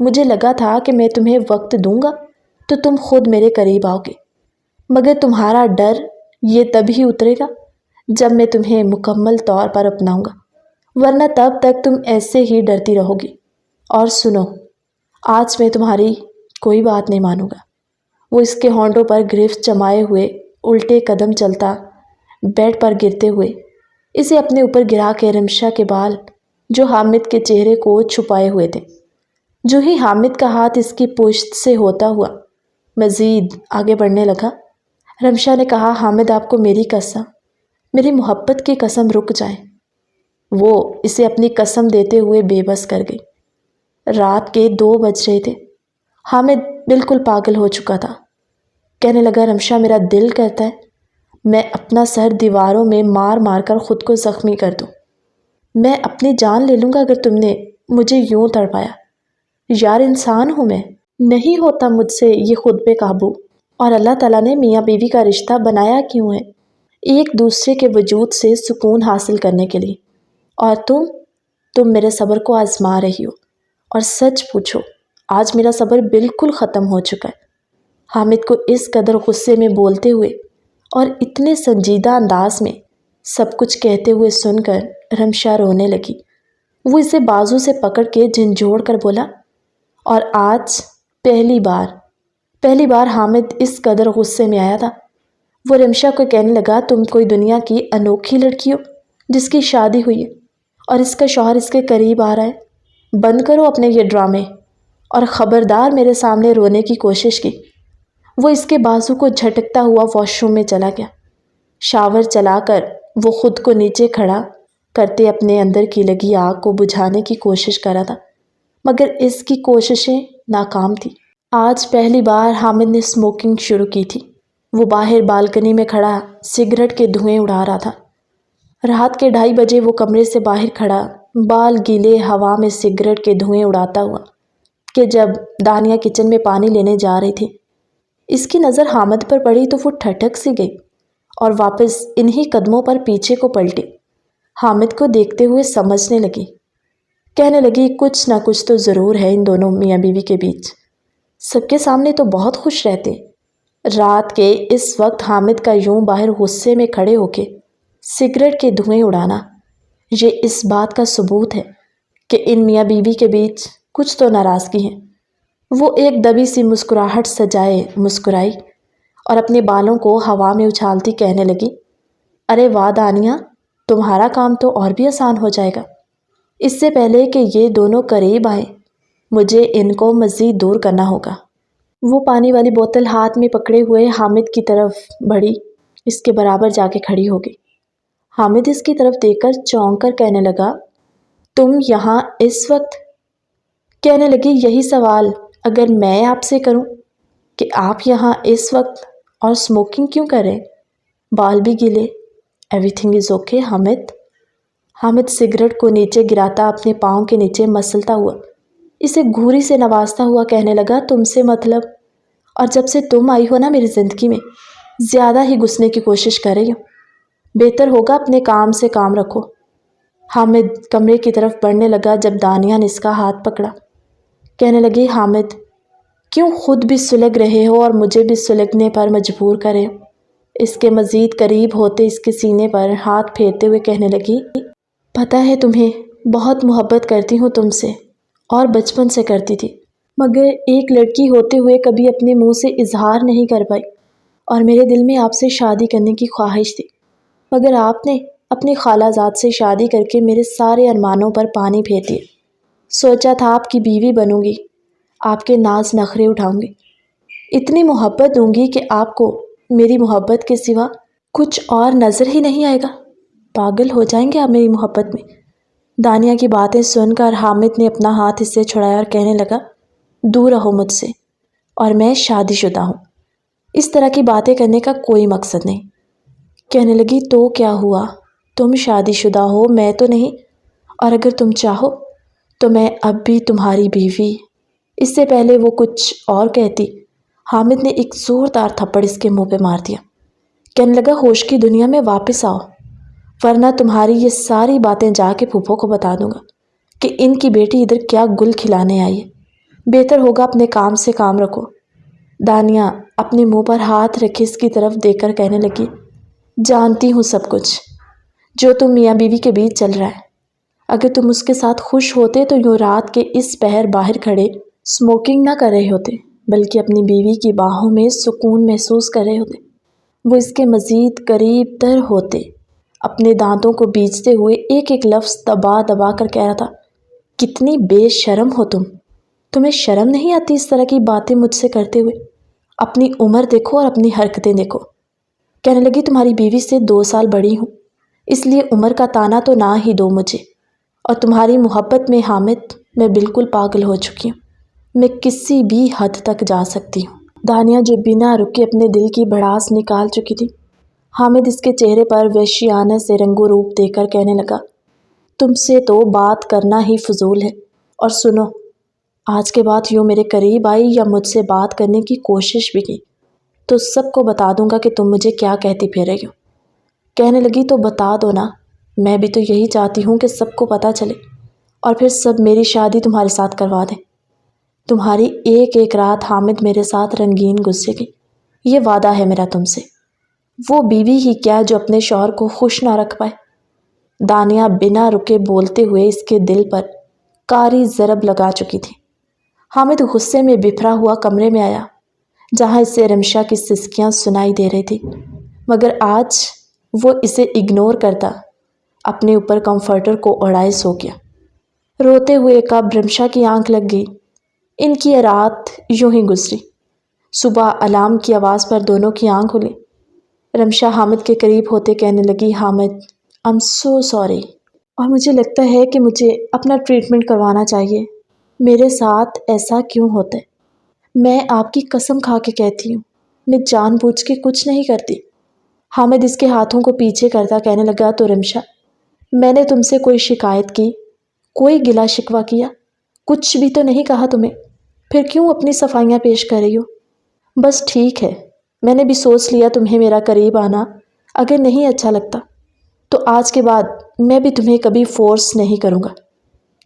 S1: مجھے لگا تھا کہ میں تمہیں وقت دوں گا تو تم خود میرے قریب آؤ گے، مگر تمہارا ڈر یہ تب ہی اترے گا جب میں تمہیں مکمل طور پر اپناؤں گا، ورنہ تب تک تم ایسے ہی ڈرتی رہو گی۔ اور سنو، آج میں تمہاری کوئی بات نہیں مانوں گا۔ وہ اس کے ہونٹوں پر گرفت جمائے ہوئے الٹے قدم چلتا بیڈ پر گرتے ہوئے اسے اپنے اوپر گرا کے رمشا کے بال جو حامد کے چہرے کو چھپائے ہوئے تھے، جو ہی حامد کا ہاتھ اس کی پشت سے ہوتا ہوا مزید آگے بڑھنے لگا، رمشا نے کہا، حامد آپ کو میری قسم، میری محبت کی قسم رک جائیں۔ وہ اسے اپنی قسم دیتے ہوئے بے بس کر گئی۔ رات کے 2 بج رہے تھے۔ حامد بالکل پاگل ہو چکا تھا۔ کہنے لگا، رمشا، میرا دل کرتا ہے میں اپنا سر دیواروں میں مار مار کر خود کو زخمی کر دوں۔ میں اپنی جان لے لوں گا اگر تم نے مجھے یوں تڑپایا۔ یار، انسان ہوں میں، نہیں ہوتا مجھ سے یہ خود پہ قابو، اور اللہ تعالیٰ نے میاں بیوی کا رشتہ بنایا کیوں ہے؟ ایک دوسرے کے وجود سے سکون حاصل کرنے کے لیے، اور تم میرے صبر کو آزما رہی ہو، اور سچ پوچھو آج میرا صبر بالکل ختم ہو چکا ہے۔ حامد کو اس قدر غصے میں بولتے ہوئے اور اتنے سنجیدہ انداز میں سب کچھ کہتے ہوئے سن کر رمشا رونے لگی۔ وہ اسے بازو سے پکڑ کے جھنجھوڑ کر بولا، اور آج پہلی بار حامد اس قدر غصے میں آیا تھا۔ وہ رمشا کو کہنے لگا، تم کوئی دنیا کی انوکھی لڑکی ہو جس کی شادی ہوئی ہے اور اس کا شوہر اس کے قریب آ رہا ہے۔ بند کرو اپنے یہ ڈرامے اور خبردار میرے سامنے رونے کی کوشش کی۔ وہ اس کے بازو کو جھٹکتا ہوا واش روم میں چلا گیا۔ شاور چلا کر وہ خود کو نیچے کھڑا کرتے اپنے اندر کی لگی آگ کو بجھانے کی کوشش کر رہا تھا، مگر اس کی کوششیں ناکام تھیں۔ آج پہلی بار حامد نے اسموکنگ شروع کی تھی۔ وہ باہر بالکنی میں کھڑا سگریٹ کے دھوئیں اڑا رہا تھا۔ رات کے 2:30 بجے وہ کمرے سے باہر کھڑا بال گیلے ہوا میں سگریٹ کے دھوئیں اڑاتا ہوا کہ جب دانیہ کچن میں پانی لینے جا رہی تھی، اس کی نظر حامد پر پڑی تو وہ ٹھٹک سی گئی اور واپس انہی قدموں پر پیچھے کو پلٹی۔ حامد کو دیکھتے ہوئے سمجھنے لگی، کہنے لگی کچھ نہ کچھ تو ضرور ہے ان دونوں میاں بیوی کے بیچ۔ سب کے سامنے تو بہت خوش رہتے، رات کے اس وقت حامد کا یوں باہر غصے میں کھڑے ہو کے سگریٹ کے دھوئیں اڑانا، یہ اس بات کا ثبوت ہے کہ ان میاں بیوی کے بیچ کچھ تو ناراضگی ہے۔ وہ ایک دبی سی مسکراہٹ سجائے مسکرائی اور اپنے بالوں کو ہوا میں اچھالتی کہنے لگی، ارے واہ دانیہ، تمہارا کام تو اور بھی آسان ہو جائے گا۔ اس سے پہلے کہ یہ دونوں قریب آئیں، مجھے ان کو مزید دور کرنا ہوگا۔ وہ پانی والی بوتل ہاتھ میں پکڑے ہوئے حامد کی طرف بڑھی، اس کے برابر جا کے کھڑی ہو گئی۔ حامد اس کی طرف دیکھ کر چونک کر کہنے لگا، تم یہاں اس وقت؟ کہنے لگی، یہی سوال اگر میں آپ سے کروں کہ آپ یہاں اس وقت اور اسموکنگ کیوں کر رہے ہیں؟ بال بھی گیلے۔ Every thing is okay Hamid. Hamid cigarette کو نیچے گراتا اپنے پاؤں کے نیچے مسلتا ہوا اسے گھوری سے نوازتا ہوا کہنے لگا، تم سے مطلب؟ اور جب سے تم آئی ہو نا میری زندگی میں، زیادہ ہی گھسنے کی کوشش کر رہی ہو۔ بہتر ہوگا اپنے کام سے کام رکھو۔ حامد کمرے کی طرف بڑھنے لگا جب دانیہ نے اس کا ہاتھ پکڑا۔ کہنے لگی، حامد کیوں خود بھی سلگ رہے ہو اور مجھے بھی سلگنے پر مجبور کر رہے ہو؟ اس کے مزید قریب ہوتے اس کے سینے پر ہاتھ پھیرتے ہوئے کہنے لگی، پتہ ہے تمہیں بہت محبت کرتی ہوں تم سے، اور بچپن سے کرتی تھی، مگر ایک لڑکی ہوتے ہوئے کبھی اپنے منہ سے اظہار نہیں کر پائی، اور میرے دل میں آپ سے شادی کرنے کی خواہش تھی، مگر آپ نے اپنی خالہ زاد سے شادی کر کے میرے سارے ارمانوں پر پانی پھیر دیا۔ سوچا تھا آپ کی بیوی بنوں گی، آپ کے ناز نخرے اٹھاؤں گی، اتنی محبت دوں گی کہ آپ کو میری محبت کے سوا کچھ اور نظر ہی نہیں آئے گا۔ پاگل ہو جائیں گے آپ میری محبت میں۔ دانیہ کی باتیں سن کر حامد نے اپنا ہاتھ اس سے چھڑایا اور کہنے لگا، دور رہو مجھ سے، اور میں شادی شدہ ہوں، اس طرح کی باتیں کرنے کا کوئی مقصد نہیں۔ کہنے لگی، تو کیا ہوا، تم شادی شدہ ہو، میں تو نہیں، اور اگر تم چاہو تو میں اب بھی تمہاری بیوی۔ اس سے پہلے وہ کچھ اور کہتی، حامد نے ایک زوردار تھپڑ اس کے منہ پہ مار دیا۔ کہنے لگا، ہوش کی دنیا میں واپس آؤ، ورنہ تمہاری یہ ساری باتیں جا کے پھوپھو کو بتا دوں گا کہ ان کی بیٹی ادھر کیا گل کھلانے آئی ہے۔ بہتر ہوگا اپنے کام سے کام رکھو۔ دانیہ اپنے منہ پر ہاتھ رکھے اس کی طرف دیکھ کر کہنے لگی، جانتی ہوں سب کچھ جو تم میاں بیوی کے بیچ چل رہا ہے۔ اگر تم اس کے ساتھ خوش ہوتے تو یوں رات کے اس پہر باہر کھڑے اسموکنگ نہ کر رہے ہوتے، بلکہ اپنی بیوی کی باہوں میں سکون محسوس کر رہے ہوتے۔ وہ اس کے مزید قریب تر ہوتے، اپنے دانتوں کو بیچتے ہوئے ایک ایک لفظ دبا دبا کر کہہ رہا تھا، کتنی بے شرم ہو تم، تمہیں شرم نہیں آتی اس طرح کی باتیں مجھ سے کرتے ہوئے؟ اپنی عمر دیکھو اور اپنی حرکتیں دیکھو۔ کہنے لگی، تمہاری بیوی سے 2 سال بڑی ہوں، اس لیے عمر کا تانا تو نہ ہی دو مجھے، اور تمہاری محبت میں حامد میں بالکل پاگل ہو چکی ہوں، میں کسی بھی حد تک جا سکتی ہوں۔ دانیہ جو بنا رکے اپنے دل کی بھڑاس نکال چکی تھی، حامد اس کے چہرے پر وحشیانہ سے رنگ و روپ دیکھ کر کہنے لگا، تم سے تو بات کرنا ہی فضول ہے، اور سنو، آج کے بعد یوں میرے قریب آئی یا مجھ سے بات کرنے کی کوشش بھی کی تو سب کو بتا دوں گا کہ تم مجھے کیا کہتی پھر رہی ہو۔ کہنے لگی، تو بتا دو نا، میں بھی تو یہی چاہتی ہوں کہ سب کو پتہ چلے، اور پھر سب میری شادی تمہارے ساتھ کروا دیں۔ تمہاری ایک ایک رات حامد میرے ساتھ رنگین گزرے گی، یہ وعدہ ہے میرا تم سے۔ وہ بیوی ہی کیا جو اپنے شوہر کو خوش نہ رکھ پائے۔ دانیہ بنا رکے بولتے ہوئے اس کے دل پر کاری ضرب لگا چکی تھی۔ حامد غصے میں بفرا ہوا کمرے میں آیا جہاں اسے رمشا کی سسکیاں سنائی دے رہی تھی، مگر آج وہ اسے اگنور کرتا اپنے اوپر کمفرٹر کو اڑائے سو گیا۔ روتے ہوئے کب رمشا کی آنکھ لگ گئی۔ ان کی رات یوں ہی گزری۔ صبح الارم کی آواز پر دونوں کی آنکھ کھلی۔ رمشا حامد کے قریب ہوتے کہنے لگی، Hamid I am so sorry, اور مجھے لگتا ہے کہ مجھے اپنا ٹریٹمنٹ کروانا چاہیے۔ میرے ساتھ ایسا کیوں ہوتا ہے؟ میں آپ کی قسم کھا کے کہتی ہوں، میں جان بوجھ کے کچھ نہیں کرتی۔ حامد اس کے ہاتھوں کو پیچھے کرتا کہنے لگا، تو رمشا میں نے تم سے کوئی شکایت کی، کوئی گلا شکوہ کیا، کچھ بھی تو نہیں کہا تمہیں، پھر کیوں اپنی صفائیاں پیش کر رہی ہو؟ بس ٹھیک ہے، میں نے بھی سوچ لیا تمہیں میرا قریب آنا اگر نہیں اچھا لگتا تو آج کے بعد میں بھی تمہیں کبھی فورس نہیں کروں گا،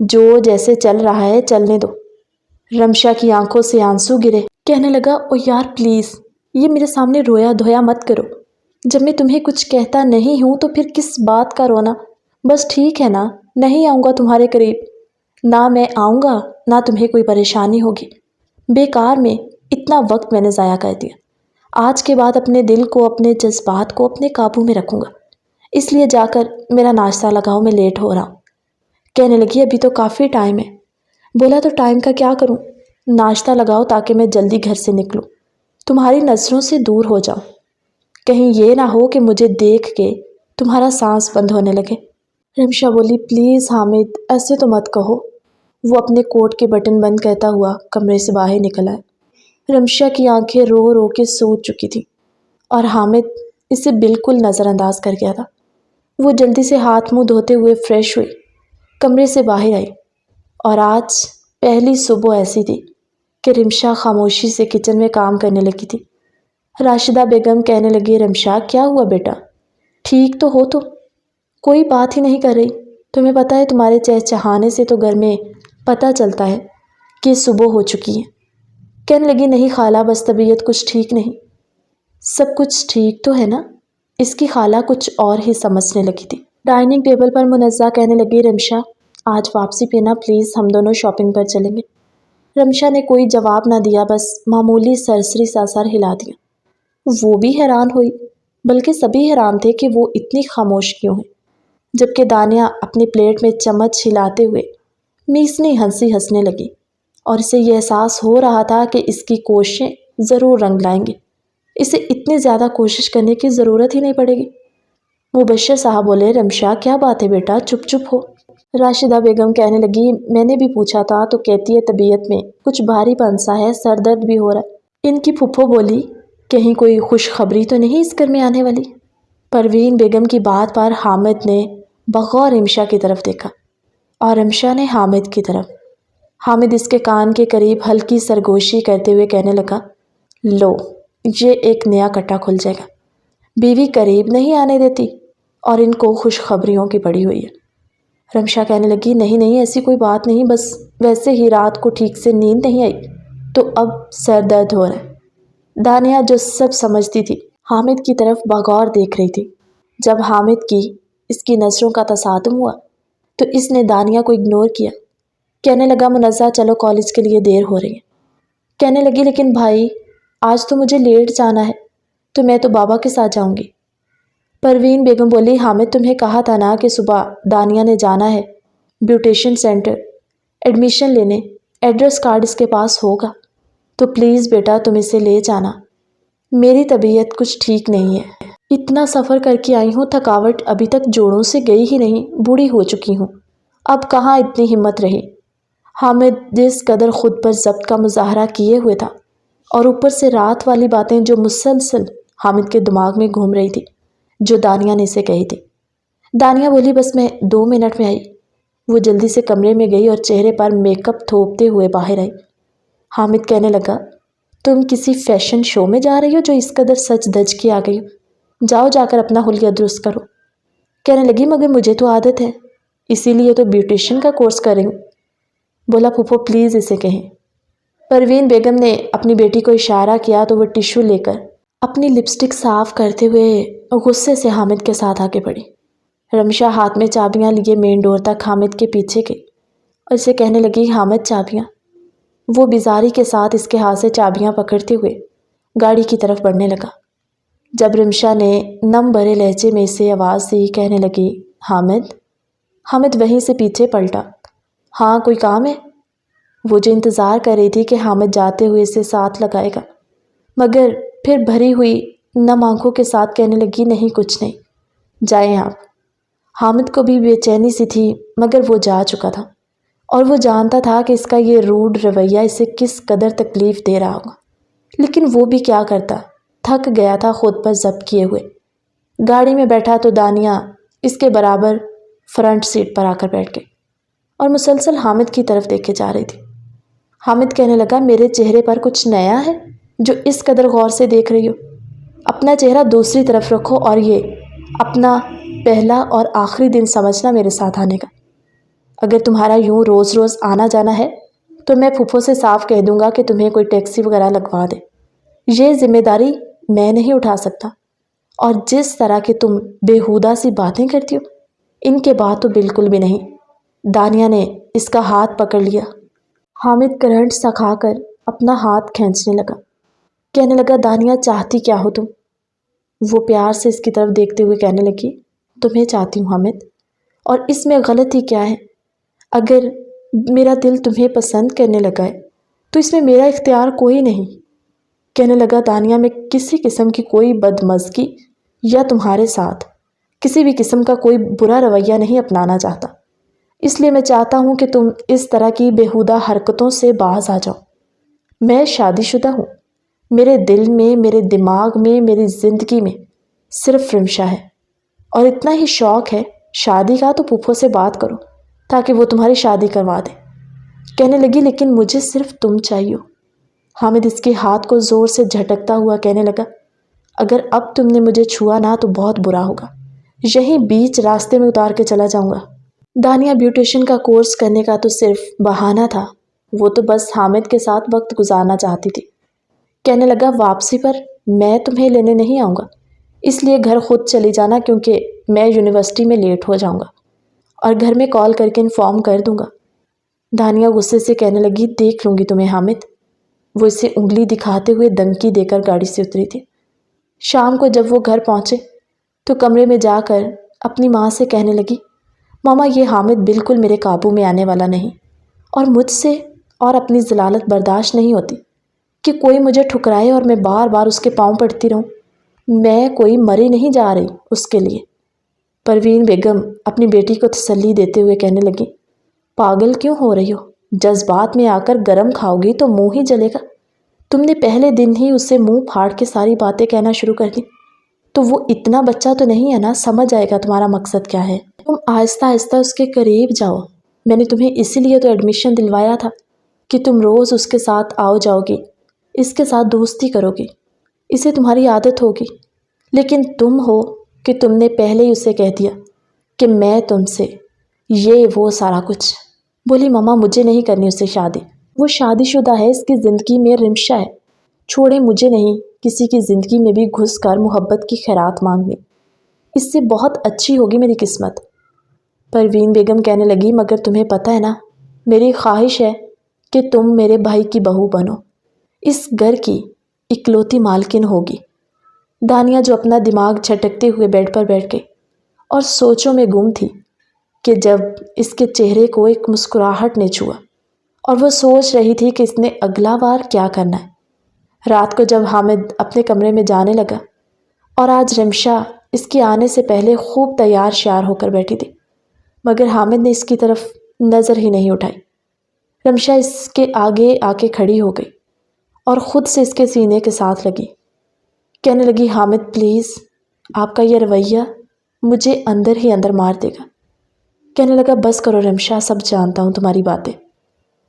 S1: جو جیسے چل رہا ہے چلنے دو۔ رمشا کی آنکھوں سے آنسو گرے، کہنے لگا، او یار پلیز یہ میرے سامنے رویا دھویا مت کرو، جب میں تمہیں کچھ کہتا نہیں ہوں تو پھر کس بات کا رونا؟ بس ٹھیک ہے نا، نہیں آؤں گا تمہارے قریب، نہ میں آؤں گا نہ تمہیں کوئی پریشانی ہوگی۔ بیکار میں اتنا وقت میں نے ضائع کر دیا۔ آج کے بعد اپنے دل کو، اپنے جذبات کو اپنے قابو میں رکھوں گا، اس لیے جا کر میرا ناشتہ لگاؤ، میں لیٹ ہو رہا ہوں۔ کہنے لگی، ابھی تو کافی ٹائم ہے۔ بولا، تو ٹائم کا کیا کروں؟ ناشتہ لگاؤ تاکہ میں جلدی گھر سے نکلوں، تمہاری نظروں سے دور ہو جاؤں، کہیں یہ نہ ہو کہ مجھے دیکھ کے تمہارا سانس بند ہونے لگے۔ رمشا بولی، پلیز حامد ایسے تو مت کہو۔ وہ اپنے کوٹ کے بٹن بند کرتا ہوا کمرے سے باہر نکل آیا۔ رمشا کی آنکھیں رو رو کے سوج چکی تھیں اور حامد اسے بالکل نظر انداز کر گیا تھا۔ وہ جلدی سے ہاتھ منہ دھوتے ہوئے فریش ہوئی، کمرے سے باہر آئی، اور آج پہلی صبح ایسی تھی کہ رمشا خاموشی سے کچن میں کام کرنے لگی تھی۔ راشدہ بیگم کہنے لگی، رمشا کیا ہوا بیٹا؟ ٹھیک تو ہو؟ تو کوئی بات ہی نہیں کر رہی؟ تمہیں پتہ ہے تمہارے چہچہانے سے تو گھر میں پتہ چلتا ہے کہ صبح ہو چکی ہے۔ کہنے لگی، نہیں خالہ، بس طبیعت کچھ ٹھیک نہیں۔ سب کچھ ٹھیک تو ہے نا؟ اس کی خالہ کچھ اور ہی سمجھنے لگی تھی۔ ڈائننگ ٹیبل پر منزہ کہنے لگی، رمشا آج واپسی پہ نا پلیز ہم دونوں شاپنگ پر چلیں گے۔ رمشا نے کوئی جواب نہ دیا، بس معمولی سرسری سا سر ہلا دیا۔ وہ بھی حیران ہوئی، بلکہ سبھی حیران تھے کہ وہ اتنی خاموش کیوں ہیں، جبکہ دانیہ اپنی پلیٹ میں چمچ ہلاتے ہوئے میسنی ہنسی ہنسنے لگی، اور اسے یہ احساس ہو رہا تھا کہ اس کی کوششیں ضرور رنگ لائیں گی، اسے اتنی زیادہ کوشش کرنے کی ضرورت ہی نہیں پڑے گی۔ مبشر صاحب بولے، رمشا کیا بات ہے بیٹا، چپ چپ ہو؟ راشدہ بیگم کہنے لگی، میں نے بھی پوچھا تھا تو کہتی ہے طبیعت میں کچھ بھاری پن سا ہے، سر درد بھی ہو رہا ہے۔ ان کی پھپھو بولی، کہیں کوئی خوشخبری تو نہیں اس گھر میں آنے والی؟ پروین بیگم کی بات پر حامد نے بغور رمشا کی طرف دیکھا اور رمشا نے حامد کی طرف۔ حامد اس کے کان کے قریب ہلکی سرگوشی کرتے ہوئے کہنے لگا، لو یہ ایک نیا کٹا کھل جائے گا، بیوی قریب نہیں آنے دیتی اور ان کو خوشخبریوں کی پڑی ہوئی ہے۔ رمشا کہنے لگی، نہیں نہیں ایسی کوئی بات نہیں، بس ویسے ہی رات کو ٹھیک سے نیند نہیں آئی تو اب سر درد ہو رہا ہے۔ دانیہ جو سب سمجھتی تھی حامد کی طرف بغور دیکھ رہی تھی۔ جب حامد کی اس کی نظروں کا تصادم ہوا تو اس نے دانیہ کو اگنور کیا، کہنے لگا، منزہ چلو کالج کے لیے دیر ہو رہی ہے۔ کہنے لگی، لیکن بھائی آج تو مجھے لیٹ جانا ہے، تو میں تو بابا کے ساتھ جاؤں گی۔ پروین بیگم بولی، حامد تمہیں کہا تھا نا کہ صبح دانیہ نے جانا ہے بیوٹیشن سینٹر ایڈمیشن لینے، ایڈریس کارڈ اس کے پاس ہوگا، تو پلیز بیٹا تم اسے لے جانا۔ میری طبیعت کچھ ٹھیک نہیں ہے، اتنا سفر کر کے آئی ہوں، تھکاوٹ ابھی تک جوڑوں سے گئی ہی نہیں، بوڑھی ہو چکی ہوں، اب کہاں اتنی ہمت رہی۔ حامد جس قدر خود پر ضبط کا مظاہرہ کیے ہوئے تھا، اور اوپر سے رات والی باتیں جو مسلسل حامد کے دماغ میں گھوم رہی تھی، جو دانیہ نے اسے کہی تھی۔ دانیہ بولی، بس میں 2 منٹ میں آئی۔ وہ جلدی سے کمرے میں گئی اور چہرے پر میک اپ تھوپتے ہوئے باہر آئی۔ حامد کہنے لگا، تم کسی فیشن شو میں جا رہی ہو جو اس قدر سج دج کے آ گئی ہو؟ جاؤ جا کر اپنا حلیہ درست کرو۔ کہنے لگی، مگر مجھے تو عادت ہے، اسی لیے تو بیوٹیشن کا کورس کر رہی ہوں۔ بولا، پھوپھو پلیز اسے کہیں۔ پروین بیگم نے اپنی بیٹی کو اشارہ کیا تو وہ ٹیشو لے کر اپنی لپسٹک صاف کرتے ہوئے غصے سے حامد کے ساتھ آگے بڑھی۔ رمشا ہاتھ میں چابیاں لیے مین ڈور تک حامد کے پیچھے گئی اور اسے کہنے لگی، حامد چابیاں۔ وہ بیزاری کے ساتھ اس کے ہاتھ سے چابیاں پکڑتے ہوئے گاڑی کی طرف بڑھنے لگا۔ جب رمشا نے نم بھرے لہجے میں اسے آواز دی، کہنے لگی، حامد۔ حامد وہیں سے پیچھے پلٹا۔ ہاں، کوئی کام ہے؟ وہ جو انتظار کر رہی تھی کہ حامد جاتے ہوئے اسے ساتھ لگائے گا، مگر پھر بھری ہوئی نم آنکھوں کے ساتھ کہنے لگی، نہیں، کچھ نہیں، جائیں آپ۔ حامد کو بھی بے چینی سی تھی، مگر وہ جا چکا تھا اور وہ جانتا تھا کہ اس کا یہ روڈ رویہ اسے کس قدر تکلیف دے رہا ہوگا، لیکن وہ بھی کیا کرتا، تھک گیا تھا خود پر ضبط کیے ہوئے۔ گاڑی میں بیٹھا تو دانیہ اس کے برابر فرنٹ سیٹ پر آ کر بیٹھ گئی اور مسلسل حامد کی طرف دیکھے جا رہی تھی۔ حامد کہنے لگا، میرے چہرے پر کچھ نیا ہے جو اس قدر غور سے دیکھ رہی ہو؟ اپنا چہرہ دوسری طرف رکھو اور یہ اپنا پہلا اور آخری دن سمجھنا میرے ساتھ آنے کا۔ اگر تمہارا یوں روز روز آنا جانا ہے تو میں پھپھو سے صاف کہہ دوں گا کہ تمہیں کوئی ٹیکسی وغیرہ لگوا دے۔ یہ ذمہ داری میں نہیں اٹھا سکتا، اور جس طرح کہ تم بےہودہ سی باتیں کرتی ہو، ان کے بعد تو بالکل بھی نہیں۔ دانیہ نے اس کا ہاتھ پکڑ لیا۔ حامد کرنٹ سا کھا کر اپنا ہاتھ کھینچنے لگا، کہنے لگا، دانیہ چاہتی کیا ہو تم؟ وہ پیار سے اس کی طرف دیکھتے ہوئے کہنے لگی، تمہیں چاہتی ہوں حامد، اور اس میں غلطی کیا ہے؟ اگر میرا دل تمہیں پسند کرنے لگا ہے تو اس میں میرا اختیار کوئی نہیں۔ کہنے لگا، دانیہ میں کسی قسم کی کوئی بدمزگی یا تمہارے ساتھ کسی بھی قسم کا کوئی برا رویہ نہیں اپنانا چاہتا، اس لیے میں چاہتا ہوں کہ تم اس طرح کی بیہودہ حرکتوں سے باز آ جاؤ۔ میں شادی شدہ ہوں، میرے دل میں، میرے دماغ میں، میری زندگی میں صرف رمشا ہے، اور اتنا ہی شوق ہے شادی کا تو پھپھو سے بات کرو تاکہ وہ تمہاری شادی کروا دے۔ کہنے لگی، لیکن مجھے صرف تم چاہیے۔ حامد اس کے ہاتھ کو زور سے جھٹکتا ہوا کہنے لگا، اگر اب تم نے مجھے چھوا نہ تو بہت برا ہوگا، یہیں بیچ راستے میں اتار کے چلا جاؤں گا۔ دانیہ بیوٹیشن کا کورس کرنے کا تو صرف بہانہ تھا، وہ تو بس حامد کے ساتھ وقت گزارنا چاہتی تھی۔ کہنے لگا، واپسی پر میں تمہیں لینے نہیں آؤں گا، اس لیے گھر خود چلی جانا، کیونکہ میں یونیورسٹی میں لیٹ ہو جاؤں گا، اور گھر میں کال کر کے انفارم کر دوں گا۔ دانیہ غصے سے کہنے لگی، دیکھ لوں گی تمہیں حامد۔ وہ اسے انگلی دکھاتے ہوئے دھمکی دے کر گاڑی سے اتری تھی۔ شام کو جب وہ گھر پہنچے تو کمرے میں جا کر اپنی ماں سے کہنے لگی، ماما، یہ حامد بالکل میرے قابو میں آنے والا نہیں، اور مجھ سے اور اپنی ضلالت برداشت نہیں ہوتی کہ کوئی مجھے ٹھکرائے اور میں بار بار اس کے پاؤں پڑتی رہوں۔ میں کوئی مری نہیں جا رہی اس کے لیے۔ پروین بیگم اپنی بیٹی کو تسلی دیتے ہوئے کہنے لگی، پاگل کیوں ہو رہی ہو؟ جذبات میں آ کر گرم کھاؤ گی تو منہ ہی جلے گا۔ تم نے پہلے دن ہی اسے منہ پھاڑ کے ساری باتیں کہنا شروع کر دی، تو وہ اتنا بچہ تو نہیں ہے نا، سمجھ آئے گا تمہارا مقصد کیا ہے۔ تم آہستہ آہستہ اس کے قریب جاؤ۔ میں نے تمہیں اسی لیے تو ایڈمیشن دلوایا تھا کہ تم روز اس کے ساتھ آؤ جاؤ گی، اس کے ساتھ دوستی کرو گی، اسے تمہاری عادت ہوگی۔ لیکن تم ہو کہ تم نے پہلے ہی اسے کہہ دیا کہ میں تم سے یہ وہ سارا کچھ۔ بولی، ماما، مجھے نہیں کرنی اس سے شادی، وہ شادی شدہ ہے، اس کی زندگی میں رمشا ہے، چھوڑے مجھے نہیں کسی کی زندگی میں بھی گھس کر محبت کی خیرات مانگنی، اس سے بہت اچھی ہوگی میری قسمت۔ پروین بیگم کہنے لگی، مگر تمہیں پتہ ہے نا، میری خواہش ہے کہ تم میرے بھائی کی بہو بنو، اس گھر کی اکلوتی مالکن ہوگی۔ دانیہ جو اپنا دماغ جھٹکتے ہوئے بیڈ پر بیٹھ گئی اور سوچوں میں گم تھی کہ جب اس کے چہرے کو ایک مسکراہٹ نے چھوا، اور وہ سوچ رہی تھی کہ اس نے اگلا بار کیا کرنا ہے۔ رات کو جب حامد اپنے کمرے میں جانے لگا اور آج رمشا اس کے آنے سے پہلے خوب تیار شیار ہو کر بیٹھی تھی، مگر حامد نے اس کی طرف نظر ہی نہیں اٹھائی۔ رمشا اس کے آگے آ کے کھڑی ہو گئی اور خود سے اس کے سینے کے ساتھ لگی، کہنے لگی، حامد پلیز، آپ کا یہ رویہ مجھے اندر ہی اندر مار دے گا۔ کہنے لگا، بس کرو رمشا، سب جانتا ہوں تمہاری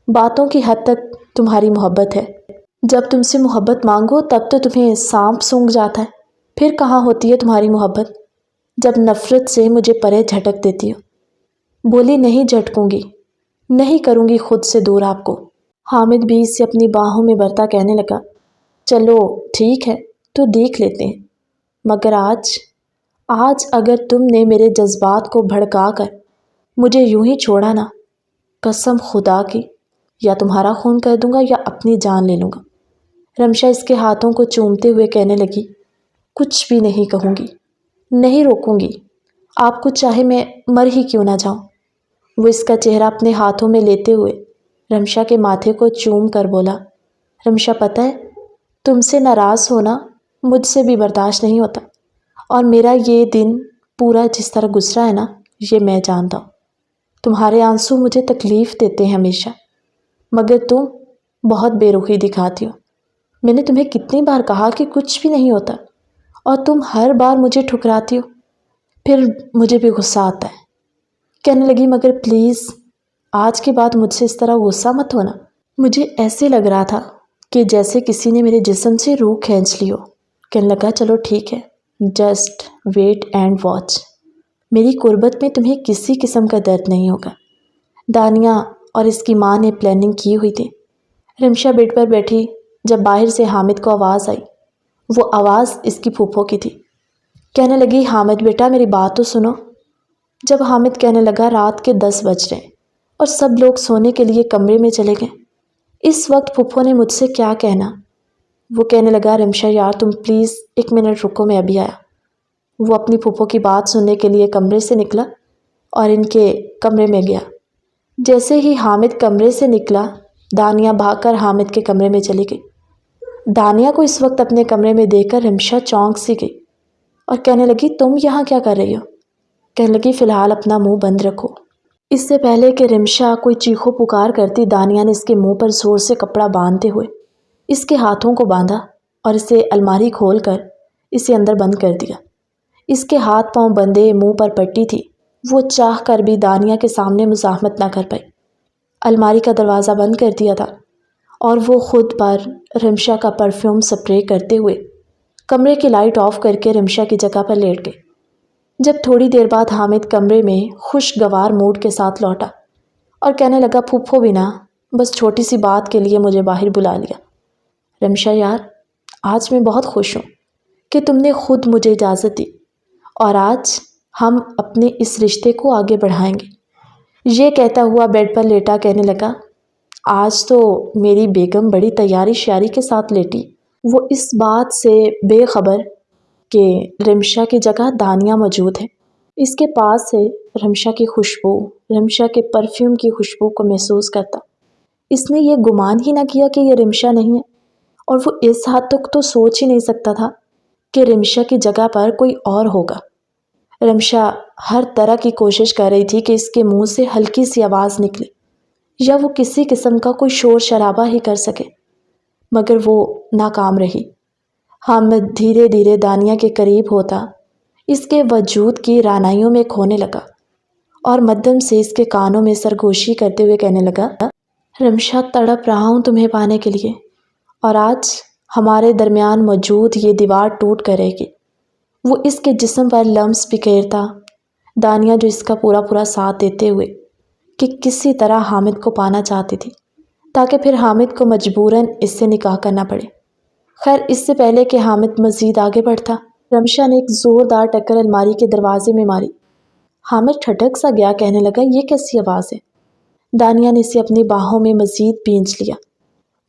S1: باتوں کی حد تک تمہاری محبت ہے۔ جب تم سے محبت مانگو تب تو تمہیں سانپ سونگھ جاتا ہے، پھر کہاں ہوتی ہے تمہاری محبت جب نفرت سے مجھے پرے جھٹک دیتی ہو۔ بولی، نہیں جھٹکوں گی، نہیں کروں گی خود سے دور آپ کو۔ حامد بھی اسے اپنی باہوں میں برتا کہنے لگا، چلو ٹھیک ہے، تو دیکھ لیتے ہیں، مگر آج اگر تم نے میرے جذبات کو بھڑکا کر مجھے یوں ہی چھوڑا نا، قسم خدا کی یا تمہارا خون کر دوں گا یا اپنی جان لے لوں گا۔ رمشا اس کے ہاتھوں کو چومتے ہوئے کہنے لگی، کچھ بھی نہیں کہوں گی، نہیں روکوں گی، آپ کو چاہے میں مر ہی کیوں نہ جاؤں۔ وہ اس کا چہرہ اپنے ہاتھوں میں لیتے ہوئے رمشا کے ماتھے کو چوم کر بولا، رمشا پتہ ہے تم سے ناراض ہونا مجھ سے بھی برداشت نہیں ہوتا، اور میرا یہ دن پورا جس طرح گزرا ہے نا، یہ میں جانتا ہوں۔ تمہارے آنسو مجھے تکلیف دیتے ہیں ہمیشہ، مگر تم بہت بے رخی دکھاتی ہو۔ میں نے تمہیں کتنی بار کہا کہ کچھ بھی نہیں ہوتا، اور تم ہر بار مجھے ٹھکراتی ہو، پھر مجھے بھی غصہ آتا ہے۔ کہنے لگی، مگر پلیز آج کے بعد مجھ سے اس طرح غصہ مت ہونا۔ مجھے ایسے لگ رہا تھا کہ جیسے کسی نے میرے جسم سے روح کھینچ لی ہو۔ کہنے لگا، چلو ٹھیک ہے، جسٹ ویٹ اینڈ واچ، میری قربت میں تمہیں کسی قسم کا درد نہیں ہوگا۔ دانیہ اور اس کی ماں نے پلاننگ کی ہوئی تھی۔ رمشا بیڈ پر بیٹھی جب باہر سے حامد کو آواز آئی، وہ آواز اس کی پھوپھو کی تھی۔ کہنے لگی، حامد بیٹا میری بات تو سنو۔ جب حامد کہنے لگا، رات کے 10 بج رہے اور سب لوگ سونے کے لیے کمرے میں چلے گئے، اس وقت پھوپھو نے مجھ سے کیا کہنا؟ وہ کہنے لگا، رمشا یار تم پلیز 1 منٹ رکو، میں ابھی آیا۔ وہ اپنی پھوپھو کی بات سننے کے لیے کمرے سے نکلا اور ان کے کمرے میں گیا۔ جیسے ہی حامد کمرے سے نکلا، دانیہ بھاگ کر حامد کے کمرے میں چلی گئی۔ دانیہ کو اس وقت اپنے کمرے میں دیکھ کر رمشا چونک سی گئی اور کہنے لگی، تم یہاں کیا کر رہی ہو؟ کہنے لگی، فی الحال اپنا منہ بند رکھو۔ اس سے پہلے کہ رمشا کوئی چیخو پکار کرتی، دانیہ نے اس کے منہ پر زور سے کپڑا باندھتے ہوئے اس کے ہاتھوں کو باندھا اور اسے الماری کھول کر اسے اندر بند کر دیا۔ اس کے ہاتھ پاؤں بندھے، منہ پر پٹی تھی، وہ چاہ کر بھی دانیہ کے سامنے مزاحمت نہ کر پائی۔ الماری کا دروازہ بند کر دیا تھا اور وہ خود پر رمشا کا پرفیوم سپرے کرتے ہوئے کمرے کی لائٹ آف کر کے رمشا کی جگہ پر لیٹ گئے۔ جب تھوڑی دیر بعد حامد کمرے میں خوشگوار موڈ کے ساتھ لوٹا اور کہنے لگا، پھوپھو بھی نا بس چھوٹی سی بات کے لیے مجھے باہر بلا لیا۔ رمشا یار آج میں بہت خوش ہوں کہ تم نے خود مجھے اجازت دی، اور آج ہم اپنے اس رشتے کو آگے بڑھائیں گے۔ یہ کہتا ہوا بیڈ پر لیٹا کہنے لگا، آج تو میری بیگم بڑی تیاری شیاری کے ساتھ لیٹی۔ وہ اس بات سے بے خبر کہ رمشا کی جگہ دانیہ موجود ہے، اس کے پاس سے رمشا کی خوشبو، رمشا کے پرفیوم کی خوشبو کو محسوس کرتا۔ اس نے یہ گمان ہی نہ کیا کہ یہ رمشا نہیں ہے، اور وہ اس حد تک تو سوچ ہی نہیں سکتا تھا کہ رمشا کی جگہ پر کوئی اور ہوگا۔ رمشا ہر طرح کی کوشش کر رہی تھی کہ اس کے منہ سے ہلکی سی آواز نکلے یا وہ کسی قسم کا کوئی شور شرابہ ہی کر سکے، مگر وہ ناکام رہی۔ حامد دھیرے دھیرے دانیہ کے قریب ہوتا اس کے وجود کی رعنائیوں میں کھونے لگا اور مدھم سے اس کے کانوں میں سرگوشی کرتے ہوئے کہنے لگا، رمشا تڑپ رہا ہوں تمہیں پانے کے لیے، اور آج ہمارے درمیان موجود یہ دیوار ٹوٹ کر رہے گی۔ وہ اس کے جسم پر لمس بکھیرتا، دانیہ جو اس کا پورا پورا ساتھ دیتے ہوئے کہ کسی طرح حامد کو پانا چاہتی تھی تاکہ پھر حامد کو مجبوراً اس سے نکاح کرنا پڑے۔ خیر اس سے پہلے کہ حامد مزید آگے بڑھتا، رمشا نے ایک زوردار ٹکر الماری کے دروازے میں ماری۔ حامد ٹھٹک سا گیا، کہنے لگا، یہ کیسی آواز ہے؟ دانیہ نے اسے اپنی باہوں میں مزید بھینچ لیا۔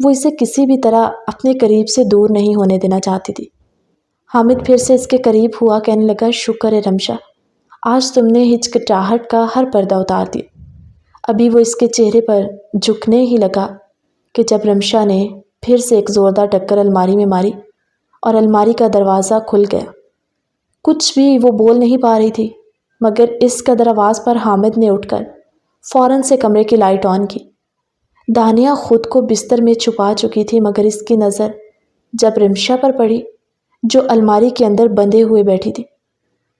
S1: وہ اسے کسی بھی طرح اپنے قریب سے دور نہیں ہونے دینا چاہتی تھی۔ حامد پھر سے اس کے قریب ہوا، کہنے لگا، شکر ہے رمشا، آج تم نے ہچکچاہٹ کا ہر پردہ اتار دیا۔ ابھی وہ اس کے چہرے پر جھکنے ہی لگا کہ جب رمشا نے پھر سے ایک زوردار ٹکر الماری میں ماری اور الماری کا دروازہ کھل گیا۔ کچھ بھی وہ بول نہیں پا رہی تھی، مگر اس قدر آواز پر حامد نے اٹھ کر فوراً سے کمرے کی لائٹ آن کی۔ دانیہ خود کو بستر میں چھپا چکی تھی، مگر اس کی نظر جب رمشا پر پڑی جو الماری کے اندر بندھے ہوئے بیٹھی تھی،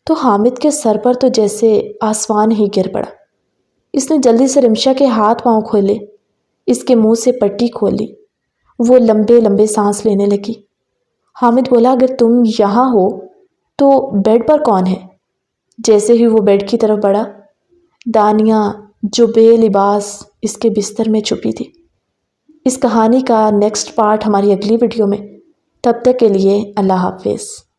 S1: تو حامد کے سر پر تو جیسے آسمان ہی گر پڑا۔ اس نے جلدی سے رمشا کے ہاتھ پاؤں کھولے، اس کے منہ سے پٹی کھول لی۔ وہ لمبے لمبے سانس لینے لگی۔ حامد بولا، اگر تم یہاں ہو تو بیڈ پر کون ہے؟ جیسے ہی وہ بیڈ کی طرف بڑھا، دانیہ جو بے لباس اس کے بستر میں چھپی تھی۔ اس کہانی کا نیکسٹ پارٹ ہماری اگلی ویڈیو میں تب تک کے لیے اللہ حافظ۔